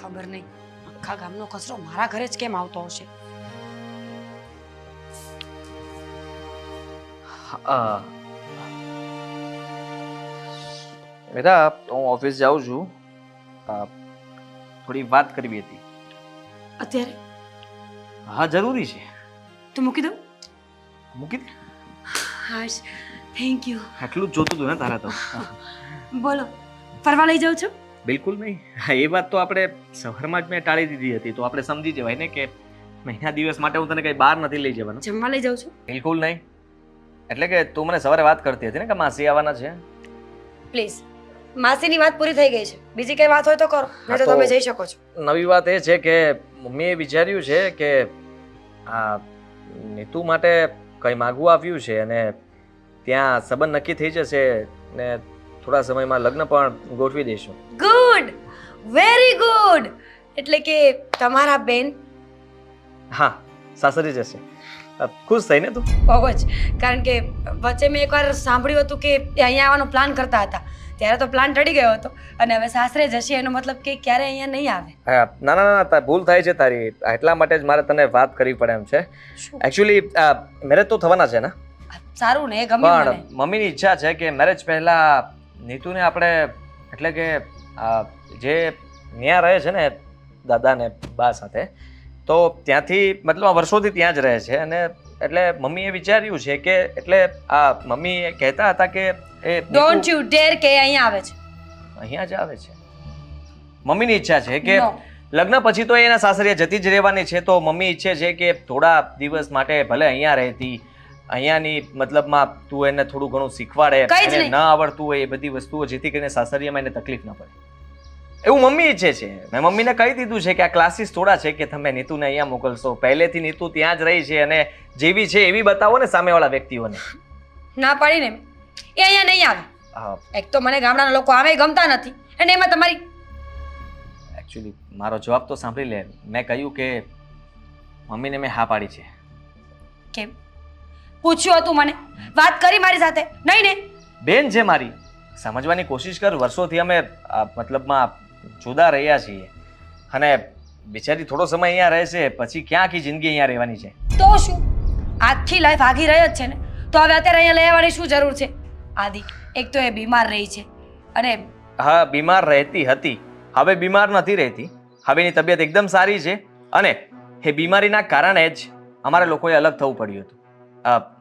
ખબર નહીં આખા ગામનો કચરો મારા ઘરે જ કેમ આવતો હશે. બેટા હું ઓફિસ જાઉં છું. થોડી વાત કરવી હતી. અત્યારે હા જરૂરી છે. તું મૂકી દઉં? મૂકી દે. હાશ, થેન્ક યુ. આટલું જ જોતું હતું ને તારા તો. બોલો, ફરવા લઈ જાઉં છું? બિલકુલ નહીં. એ વાત તો આપણે સવારમાં જ મેં ટાળી દીધી હતી. તો આપણે સમજી જવાય ને કે મહિના દિવસ માટે હું તને કઈ બહાર નથી લઈ જવાનો. જમવા લઈ જાઉં છું? બિલકુલ નહીં. એટલે કે તું મને સવારે વાત કરતી હતી ને કે માસી આવવાના છે. પ્લીઝ, માસીની વાત પૂરી થઈ ગઈ છે. બીજી કઈ વાત હોય તો કરો, નહીં તો તમે જઈ શકો છો. નવી વાત એ છે કે મમ્મીએ વિચાર્યું છે કે આ નીતુ માટે કંઈ માગવું આવ્યું છે અને ત્યાં સંબંધ નક્કી થઈ જશે ને થોડા સમયમાં લગ્ન પણ ગોઠવી દઈશું. Good, very good. એટલે કે તમારા બેન હા, સાસરી જશે. ખુશ થઈ ને તું? બહુ જ. કારણ કે વચ્ચે મેં એકવાર સાંભળ્યું હતું કે એ અહીંયા આવવાનો પ્લાન કરતા હતા. ત્યારે તો પ્લાન ટળી ગયો હતો અને હવે સાસરે જશે એનો મતલબ કે ક્યારે અહીંયા નહીં આવે. હા, ના ના ના, ભૂલ થાય છે તારી. એટલા માટે જ મારે તને વાત કરવી પડે એમ છે. એકચ્યુઅલી મેરેજ તો થવાના છે ને? સારું ને, એ ગમ્યું મને. પણ મમ્મીની ઈચ્છા છે કે મેરેજ પહેલા નીતુને આપણે એટલે કે જે ત્યાં રહે છે ને દાદા ને બા સાથે, તો ત્યાંથી મતલબ વર્ષોથી ત્યાં જ રહે છે અને એટલે મમ્મીએ વિચાર્યું છે કે એટલે મમ્મી કહેતા હતા કે એ ડોન્ટ યુ ડેર કે અહીંયા આવે છે. અહીંયા જ આવે છે. મમ્મીની ઈચ્છા છે કે No. લગ્ન પછી તો એના સાસરિયા જતી જ રહેવાની છે. તો મમ્મી ઈચ્છે છે કે થોડા દિવસ માટે ભલે અહીંયા રહેતી, અહીંયાની મતલબમાં તું એને થોડું ઘણું શીખવાડે, કંઈ જ એને નહીં. ન આવડતું હોય એ બધી વસ્તુઓ, જેથી કરીને સાસરિયામાં એને તકલીફ ન પડે. એવું મમ્મી ઈચ્છે છે. મેં મમ્મીને કહી દીધું છે કે આ ક્લાસીસ થોડા છે કે તમે નીતુને અહીંયા મોકલશો. પહેલેથી નીતુ ત્યાં જ રહી છે અને જેવી છે એવી બતાવો ને સામેવાળા વ્યક્તિઓને. ના પાડીને એ અહીંયા નહીં આવે. હા, એક તો મને ગામડાના લોકો આમે ગમતા નથી અને એમાં તમારી એકચ્યુઅલી મારો જવાબ તો સાંભળી લે. મેં કહ્યું કે મમ્મીને મેં હા પાડી છે. કેમ પૂછ્યું હતું મને? વાત કરી મારી સાથે? નહીં ને? બેન છે મારી, સમજવાની કોશિશ કર. વર્ષોથી અમે મતલબમાં જુદા રહ્યા છીએ અને બિચારી થોડો સમય અહીંયા રહેશે પછી ક્યાં આખી જિંદગી અહીંયા રહેવાની છે. તો શું, આખી લાઈફ આગી રહી જ છે ને, તો હવે અત્યારે અહીંયા લઈ આવવાની શું જરૂર છે? આદિ, એક તો એ બીમાર રહી છે અને હા, બીમાર રહેતી હતી, હવે બીમાર નથી રહેતી. હવે એની તબિયત એકદમ સારી છે અને એ બીમારીના કારણે જ અમારે લોકોએ અલગ થવું પડ્યું હતું.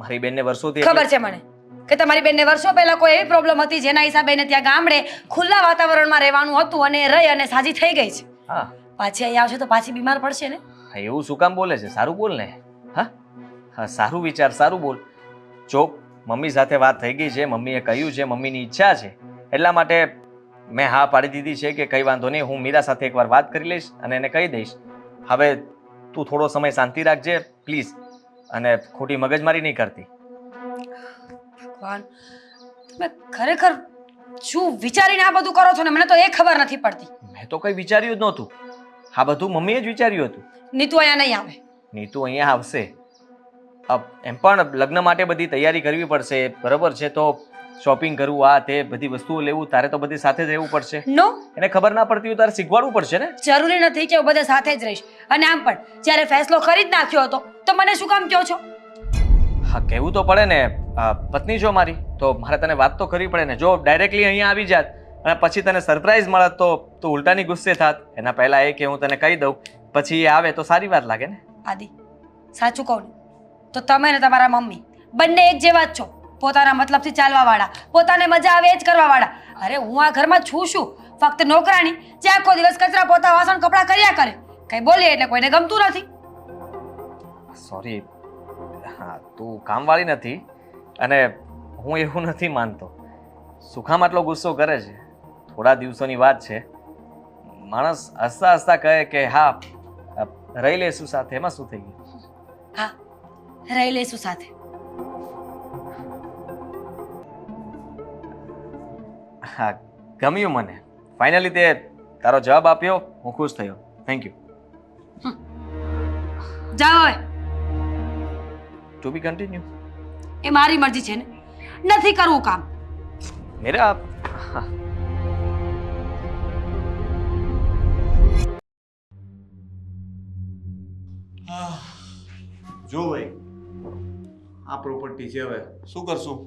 મારી બેનને વર્ષોથી ખબર છે મને કે તમારી બેનને વર્ષો પહેલા કોઈ એવી પ્રોબ્લેમ હતી જેના હિસાબે એને ત્યાં ગામડે ખુલ્લા વાતાવરણમાં રહેવાનું હતું અને રહી અને સાજી થઈ ગઈ છે. હા, પાછી અહીંયા આવશે તો પાછી બીમાર પડશે ને. એવું શું કામ બોલે છે? સારું બોલ ને. હા હા, સારું વિચાર, સારું બોલ. જો મમ્મી સાથે વાત થઈ ગઈ છે, મમ્મીએ કહ્યું છે, મમ્મીની ઈચ્છા છે, એટલા માટે મેં હા પાડી દીધી છે કે કંઈ વાંધો નહીં, હું મીરા સાથે એકવાર વાત કરી લઈશ અને એને કહી દઈશ. હવે તું થોડો સમય શાંતિ રાખજે પ્લીઝ, અને ખોટી મગજમારી નહીં કરતી. ભગવાન, તમે ખરેખર શું વિચારીને આ બધું કરો છો ને મને તો એ ખબર નથી પડતી. મેં તો કંઈ વિચાર્યું જ નહોતું. આ બધું મમ્મીએ જ વિચાર્યું હતું. નીતુ અહીંયા નહીં આવે. નીતુ અહીંયા આવશે. એમ પણ લગ્ન માટે બધી તૈયારી કરવી પડશે, બરોબર છે? તો શોપિંગ કરવું, આ તે બધી વસ્તુઓ લેવું, તારે તો બધી સાથે જ રહેવું પડશે. નો, એને ખબર ના પડતી હોય તારે શીખવાડવું પડશે ને. જરૂરી નથી કે હું બધા સાથે જ રહીશ. અને આમ પણ જ્યારે ફેસલો કરી જ નાખ્યો હતો તો મને શું કામ કહો છો? હા, કહેવું તો પડે ને. પત્ની છો મારી, તો મારે તને વાત તો કરવી પડે ને. જો ડાયરેક્ટલી અહીંયા આવી જાત અને પછી તને સરપ્રાઈઝ મળત તો તું ઉલટાની ગુસ્સે થાત. એના પહેલા એ કે હું તને કહી દઉં, પછી એ આવે તો સારી વાત લાગે ને. આદિ, સાચું કહું ને તો તમે ને તમારા મમ્મી બંને એક જેવા જ છો. પોતાના મતલબથી ચાલવા વાળા, પોતાને મજા આવે એ જ કરવા વાળા. અરે હું આ ઘરમાં છું શું? ફક્ત નોકરાણી જે આખો દિવસ કચરા પોતા વાસણ કપડાં કર્યા કરે. કઈ બોલીએ એટલે કોઈને ગમતું નથી. સોરી. હા, તું કામવાળી નથી અને હું એવું નથી માનતો. સુખામાં આટલો ગુસ્સો કરે છે? થોડા દિવસોની વાત છે. માણસ હસતા હસતા કહે કે હા રહી લેશું સાથે, એમાં શું થઈ ગયું? હા, રહી લેશું સાથે. હા, ગમ્યું મને. ફાઇનલી તે તારો જવાબ આપ્યો, હું ખુશ થયો. Thank you. જાઓ હવે. ટુ બી કન્ટિન્યુ. એ મારી મરજી છે ને, નથી કરવું કામ. મેરા હા જો ભાઈ આ પ્રોપર્ટી છે, હવે શું કરશું?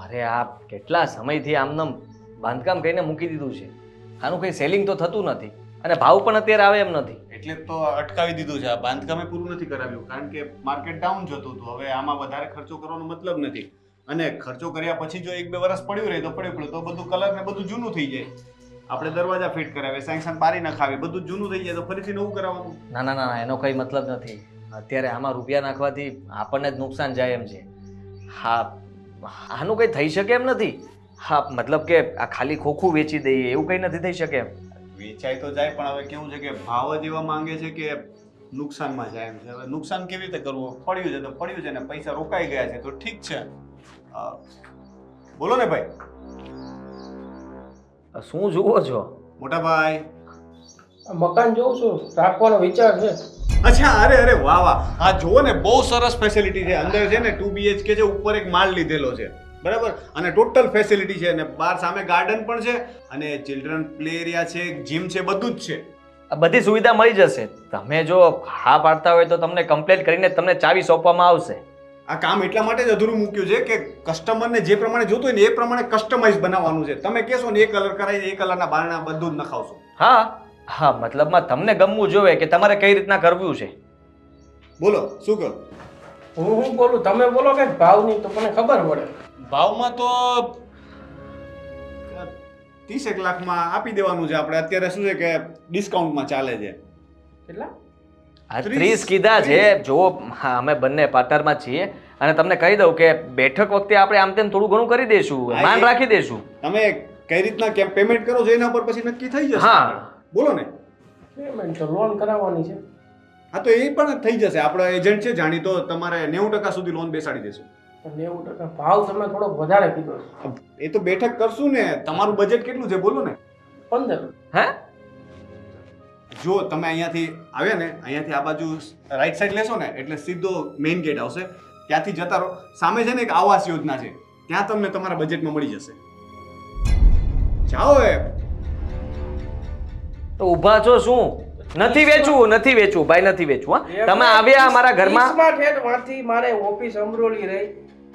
અરે આ કેટલા સમયથી આમનામ બાંધકામ કરીને મૂકી દીધું છે. આનું કંઈ સેલિંગ તો થતું નથી અને ભાવ પણ અત્યારે આવે એમ નથી. એટલે જ તો અટકાવી દીધું છે. આ બાંધકામે પૂરું નથી કરાવ્યું કારણ કે માર્કેટ ડાઉન જતું હતું. હવે આમાં વધારે ખર્ચો કરવાનો મતલબ નથી. અને ખર્ચો કર્યા પછી જો 1-2 વર્ષ પડ્યું રહે તો પડ્યું તો બધું કલર ને બધું જૂનું થઈ જાય. આપણે દરવાજા ફિટ કરાવે, સેંકશન બારી નખાવી, બધું જૂનું થઈ જાય તો ફરીથી નવું કરાવવાનું. ના ના ના એનો કંઈ મતલબ નથી. અત્યારે આમાં રૂપિયા નાખવાથી આપણને જ નુકસાન જાય એમ છે. હા આનું કંઈ થઈ શકે એમ નથી. હા મતલબ કે આ ખાલી ખોખું વેચી દઈએ એવું કંઈ નથી થઈ શકે એમ. વેચાય તો જાય પણ હવે કેવું છે કે ભાવ જ એવા માંગે છે કે નુકસાનમાં જાય એમ છે. હવે નુકસાન કેવી રીતે કરવું? પડ્યું છે તો પડ્યું છે ને પૈસા રોકાઈ ગયા છે તો ઠીક છે. બોલો ને ભાઈ. શું જુઓ છો? મોટા ભાઈ. મકાન જોઉં છું, રાખવાનો વિચાર છે. અચ્છા, અરે વાહ વાહ. હા જુઓ ને, બહુ સરસ ફેસિલિટી છે. અંદર છે ને 2 BHK છે, ઉપર એક માળ લીધેલો છે, બરાબર. અને ટોટલ ફેસિલિટી છે અને બહાર સામે ગાર્ડન પણ છે અને ચિલ્ડ્રન પ્લે એરિયા છે, જીમ છે, બધું જ છે. આ બધી સુવિધા મળી જશે. તમે જો હા પાડતા હોય તો તમને કમ્પ્લેટ કરીને તમને ચાવી સોંપવામાં આવશે. આ કામ એટલા માટે જ અધૂરું મૂક્યું છે કે કસ્ટમરને જે પ્રમાણે જોતું હોય ને એ પ્રમાણે કસ્ટમાઇઝ બનાવવાનું છે. તમે કહેશો ને એ કલર કરાવી દે, એ કલરના બારણા બધું જ નખાવશું. હા હા મતલબમાં તમને ગમવું જોઈએ કે તમારે કઈ રીતના કરવું છે. બોલો શું કહો? હું બોલું, તમે બોલો કે ભાવની તો મને ખબર પડે. ભાવમાં તો 30 લાખમાં આપી દેવાનું છે. આપણે અત્યારે શું છે કે ડિસ્કાઉન્ટમાં ચાલે છે. કેટલા? આ 30 કીધા છે. જો હા અમે બંને પાર્ટનરમાં છીએ અને તમને કહી દઉં કે બેઠક વખતે આપણે આમ તેમ થોડું ઘણું કરી દઈશું, માન રાખી દઈશું. તમે કઈ રીતના કેમ પેમેન્ટ કરો છો એના પર પછી નક્કી થઈ જશે. હા બોલો ને. પેમેન્ટ તો લોન કરાવવાની છે. હા તો એ પણ થઈ જશે. આપણો એજન્ટ છે જાણીતો, તમારે 90% સુધી લોન બેસાડી દેશું. 90% ભાવ તમે થોડો વધારે કીધો છે. એ તો બેઠક કરશું ને. તમારું બજેટ કેટલું છે બોલો ને? 15. હે જો તમે અહીંયાથી આવ્યા ને, અહીંયાથી આ બાજુ રાઈટ સાઈડ લેશો ને એટલે સીધો મેઇન ગેટ આવશે. ત્યાંથી જતા રહો. સામે છે ને એક આવાસ યોજના છે, ત્યાં તમને તમારા બજેટમાં મળી જશે. જાઓ. તો ઊભા છો શું? નથી વેચવું ભાઈ, નથી વેચવું. હા તમે આવ્યા અમારા ઘરમાં. 30 માં ઠેઠ માંથી મારે ઓફિસ અમરોલી રહી,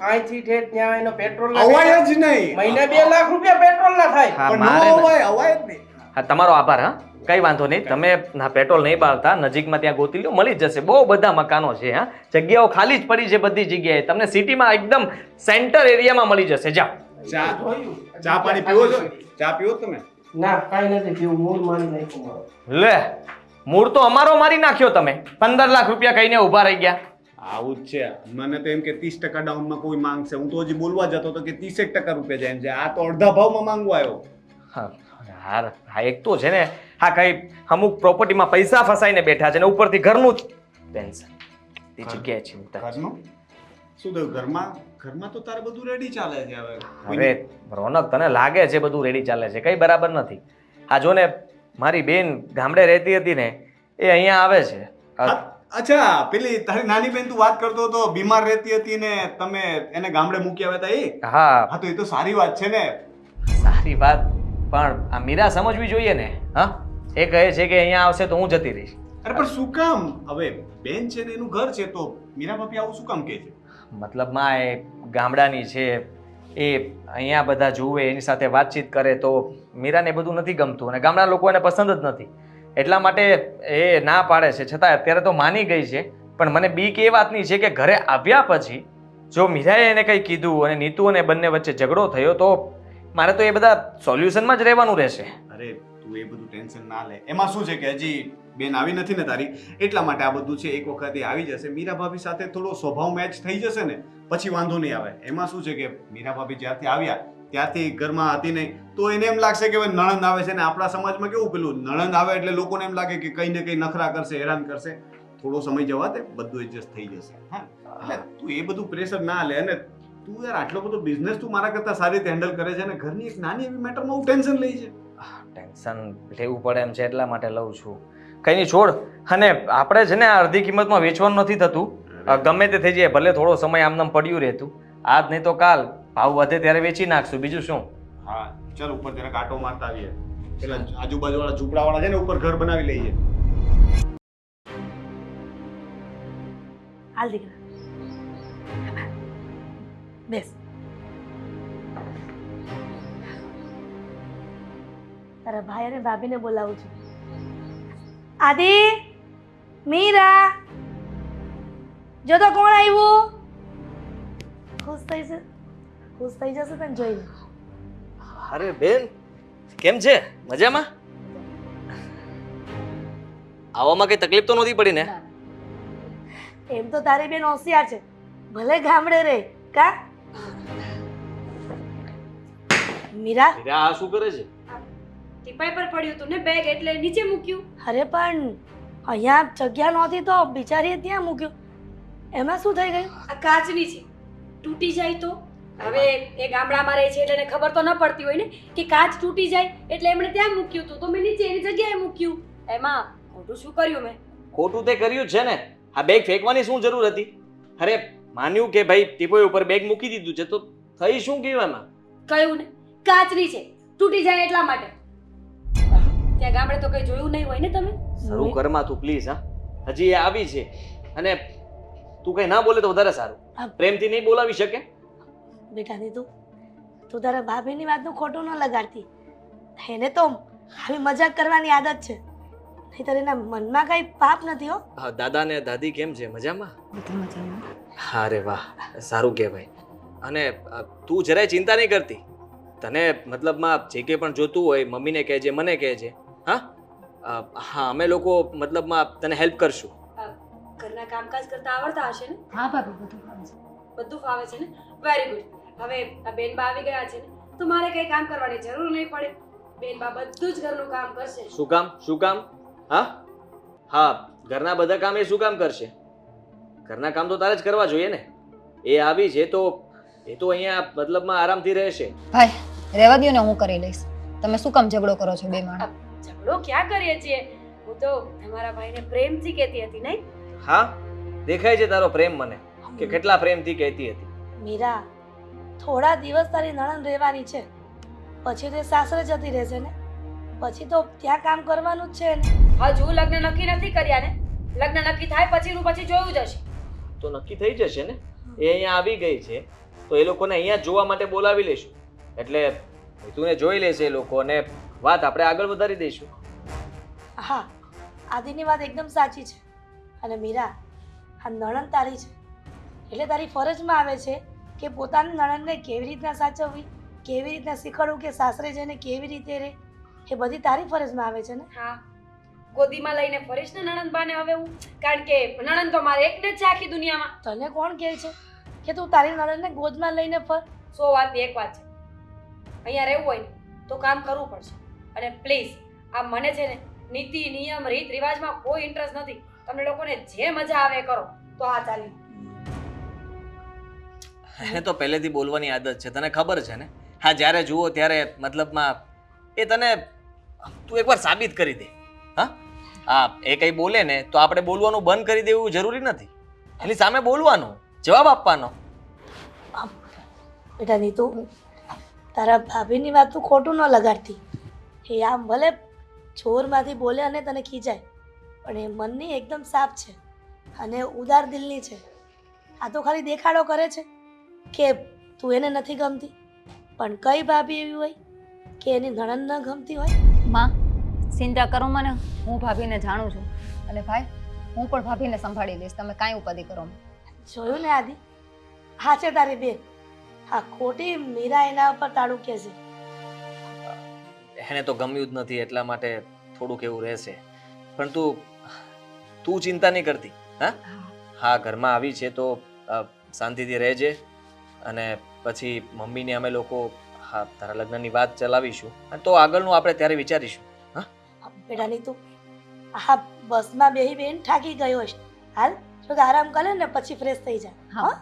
અહીંથી ઠેઠ ત્યાં એનો પેટ્રોલ અવાય જ નહીં. મહિને 2 લાખ રૂપિયા પેટ્રોલ ના થાય. હા, પણ મારે નો અવાય, અવાય જ નહીં. હા તમારો આભાર. હા કઈ વાંધો નહીં. તમે ના પેટ્રોલ નહીં બાળતા, નજીકમાં ત્યાં ગોતી લો, મળી જશે. બહુ બધા મકાનો છે. હા જગ્યાઓ ખાલી જ પડી છે બધી જગ્યાએ. તમને સિટીમાં એકદમ સેન્ટર એરિયામાં મળી જશે. જાઓ. ચા પાણી પીવો છો? ચા પીવો તમે? ના કાઈ નથી પીવું, મૂળ મારી નાખ્યું મારો. લે મૂળ તો અમારો મારી નાખ્યો તમે. 15 લાખ રૂપિયા કહીને ઊભા રહી ગયા. આવું જ છે. મને તો એમ કે 30% ડાઉનમાં કોઈ માંગશે. હું તો હજી બોલવા જતો હતો કે 30% રૂપિયા જાય એમ છે. આ તો અડધા ભાવમાં માંગવા આવ્યો. હા યાર હા એક તો છે ને હા કઈ અમુક પ્રોપર્ટીમાં પૈસા ફસાઈને બેઠા છે ને ઉપરથી ઘરનું જ ટેન્શન. તે જગ્યાએ ચિંતા. ઘરનું શું થયું? ઘરમાં તો તારે બધું રેડી ચાલે છે હવે. હવે રોનક તને લાગે છે બધું રેડી ચાલે છે, કઈ બરાબર નથી. આ જો ને મારી બેન ગામડે રહેતી હતી ને એ અહીંયા આવે છે. અચ્છા, પેલી તારી નાની બેન તું વાત કરતો હતો, બીમાર રહેતી હતી ને તમે એને ગામડે મૂકી આવ્યા હતા એ? હા હા તો એ તો સારી વાત છે ને. સારી વાત, પણ આ મીરા સમજવી જોઈએ ને. હા એ કહે છે કે અહીંયા આવશે તો હું જતી રહીશ. અરે પણ શું કામ? હવે બેન છે ને એનું ઘર છે તો મીરા ભાભી આવું શું કામ કહે છે? મતલબમાં એ ગામડાની છે, એ અહીંયા બધા જુએ એની સાથે વાતચીત કરે તો મીરાને બધું નથી ગમતું અને ગામડા લોકો એને પસંદ જ નથી. એટલા માટે એ ના પાડે છે. છતાં અત્યારે તો માની ગઈ છે. પણ મને બીક એ વાતની છે કે ઘરે આવ્યા પછી જો મીરાએ એને કંઈ કીધું અને નીતુ અને બંને વચ્ચે ઝઘડો થયો તો મારે તો એ બધા સોલ્યુશનમાં જ રહેવાનું રહેશે. અરે તું એ બધું ટેન્શન ના લે. એમાં શું છે કે હજી બેન આવી નથી ને તારી, એટલા માટે આ બધું છે. એક વખત એ આવી જશે, મીરા ભાભી સાથે થોડો સ્વભાવ મેચ થઈ જશે ને પછી વાંધો નહીં આવે. એમાં શું છે કે મીરા ભાભી જ્યારથી આવ્યા ત્યારથી ઘરમાં હતી નહીં તો એને એમ લાગશે કે નણંદ આવે છે ને. આપણા સમાજમાં કેવું પેલું નણંદ આવે એટલે લોકોને એમ લાગે કે કંઈ ને કંઈ નખરા કરશે, હેરાન કરશે. થોડો સમય જવા દે, બધું એડજસ્ટ થઈ જશે. હા એટલે તું એ બધું પ્રેશર ના લે. અને તું યાર આટલો બધો બિઝનેસ તું મારા કરતા સારી રીતે હેન્ડલ કરે છે અને ઘરની એક નાની એવી મેટરમાં હું ટેન્શન લઈ છે. ટેન્શન લેવું પડે એમ છે એટલા માટે લઉં છું. કંઈ નહીં છોડ. અને આપણે છે ને આ અડધી કિંમતમાં વેચવાનું નથી થતું. ગમે તે થઈ જાય, ભલે થોડો સમય આમનામ પડ્યું રહેતું. આજ નહીં તો કાલ ભાવ વધે ત્યારે વેચી નાખશું. બીજું શું? હા ચાલ ઉપર જરાક આટો મારતા આવીએ. પેલા આજુબાજુવાળા ઝૂંપડાવાળા છે ને ઉપર ઘર બનાવી લઈએ. હાલ દીકરા બેસ. તારા ભાઈ અને ભાભીને બોલાવું છું. આદિ, મીરા, જો તો કોણ આવ્યું. ખુશ થઈ જશે તને જોઈને. અરે બેન કેમ છે મજામાં? આવવામાં કઈ તકલીફ તો નહોતી પડી ને? એમ તો તારી બેન હોશિયાર છે, ભલે ગામડે રહે કા. મીરા, આ શું કરે છે? ટીપાઈ પર પડ્યું તું ને બેગ એટલે નીચે મૂક્યું. અરે પણ અહીંયા જગ્યા નહોતી તો બિચારીએ ત્યાં મૂક્યું. એમાં શું થઈ ગયું? આ કાચની છે, તૂટી જાય તો? હવે એ ગામડામાં રહે છે એટલે એને ખબર તો ન પડતી હોય ને કે કાચ તૂટી જાય એટલે એમણે ત્યાં મૂક્યું હતું તો મેં નીચે એની જગ્યાએ મૂક્યું. એમાં ખોટું શું કર્યું મેં? ખોટું તે કર્યું જ છે ને. આ બેગ ફેંકવાની શું જરૂર હતી? અરે માન્યું કે ભાઈ ટીપોય ઉપર બેગ મૂકી દીધું છે તો થઈ શું ગયું એમાં? કહ્યું ને કાચની છે, તૂટી જાય એટલા માટે. ત્યાં ગામડે તો કઈ જોયું નહીં હોય ને તમે? શરૂ કરમાં તું પ્લીઝ. હા હજી એ આવી છે અને તું કઈ ના બોલે તો વધારે સારું. પ્રેમથી નહીં બોલાવી શકે? બેટા તું તારા ભાભીની વાતનું ખોટું ન લગાડતી. એને તો આવી મજાક કરવાની આદત છે, નહીંતર એના મનમાં કઈ પાપ નથી હો. હા દાદા ને દાદી કેમ છે? મજામાં? અરે વાહ સારું કહેવાય. અને તું જરાય ચિંતા નહીં કરતી. તને મતલબમાં જે કંઈ પણ જોતું હોય મમ્મીને કહેજે, મને કહેજે. હા અમે લોકો મતલબમાં તને હેલ્પ કરશું. ઘરના કામકાજ કરતા આવડતા હશે ને? હા ભાભી બધું ફાવે છે. બધું ફાવે છે ને? Very good. હવે આ બેનબા આવી ગયા છે ને તો મારે કઈ કામ કરવાની જરૂર નહીં પડે. બેનબા બધું જ ઘરનું કામ કરશે. શું કામ? શું કામ? હા ઘરના બધા કામ એ શું કામ કરશે? ઘરના કામ તો તારે જ કરવા જોઈએ ને. એ આવી છે તો એ તો અહીંયા મતલબમાં આરામથી રહેશે. ભાઈ રહેવા દ્યો ને, હું કરી લઈશ. તમે શું કામ ઝઘડો કરો છો બે માણસ? ઝઘડો ક્યાં કરીએ છીએ? હું તો તમારા ભાઈને પ્રેમથી કહેતી હતી નહીં? હા દેખાય છે તારો પ્રેમ મને, કે કેટલા પ્રેમથી કહેતી હતી. મીરા, થોડા દિવસ તારી નણંદ રહેવાની છે, પછી તે સાસરે જતી રહેશે ને, પછી તો ત્યાં કામ કરવાનું જ છે ને. હજુ લગ્ન નક્કી નથી કર્યા ને? લગ્ન નક્કી થાય પછી જોયું જશે. તો નક્કી થઈ જશે ને. એ અહીંયા આવી ગઈ છે તો એ લોકોને અહીંયા જ જોવા માટે બોલાવી લઈશું. એટલે તું જોઈ લેશે એ લોકો અને વાત આપણે આગળ વધારી દઈશું. હા, આદિની વાત એકદમ સાચી છે. અને મીરા, આ નણંદ તારી છે એટલે તારી ફરજમાં આવે છે કે પોતાની નણંદને કેવી રીતના સાચવવી, કેવી રીતના શીખવાડવું કે સાસરે જઈને કેવી રીતે રહે, એ બધી તારી ફરજમાં આવે છે ને. હા, ગોદીમાં લઈને ફરીશ ને નણંદ બાને હવે હું, કારણ કે નણંદ તો મારે એકને જ છે આખી દુનિયામાં. તને કોણ કહે છે કે તું તારી નણંદને ગોદમાં લઈને ફર? 100 વાતની એક વાત છે, અહીંયા રહેવું હોય ને તો કામ કરવું પડશે. અને પ્લીઝ આ મને છે ને નીતિ નિયમ રીત રિવાજમાં કોઈ ઇન્ટરેસ્ટ નથી. તમને લોકોને જે મજા આવે એ કરો. તો આ ચાલી એને તો પહેલેથી બોલવાની આદત છે, તને ખબર છે ને. હા જ્યારે જુઓ ત્યારે મતલબમાં એ તને તું એકવાર સાબિત કરી દે. હા એ કંઈ બોલે ને તો આપણે બોલવાનું બંધ કરી દેવું જરૂરી નથી. એની સામે બોલવાનું, જવાબ આપવાનો. બેટા નીતુ, તારા ભાભીની વાત તું ખોટું ન લગાડતી. એ આમ ભલે જોરમાંથી બોલે અને તને ખીજાય, પણ એ મનની એકદમ સાફ છે અને ઉદાર દિલની છે. આ તો ખાલી દેખાડો કરે છે કે તું એને નથી ગમતી, પણ કઈ ભાભી એવી હોય કે એની નણંદ ન ગમતી હોય? માં ચિંતા કરો મને, હું ભાભીને જાણું છું. અને ભાઈ હું પણ ભાભીને સંભાળી લઈશ, તમે કાંઈ ઉપાધિ કરો. જોયું ને આદિ, હા છે તારી બેન. હા, ખોટી મીરા એના ઉપર તાળું કે છે. એને તો ગમ્યું જ નથી એટલા માટે થોડુંક એવું રહેશે. પણ તું ચિંતા નહીં કરતી. હા ઘરમાં આવી છે તો શાંતિથી રહેજે અને પછી મમ્મીને અમે લોકો હા તારા લગ્નની વાત ચલાવીશું તો આગળનું આપણે ત્યારે વિચારીશું. બેટા નીતુ, હા બસમાં બેહી બેન થાકી ગયો હશે, હાલ જો આરામ કરે ને પછી ફ્રેશ થઈ જાય. હા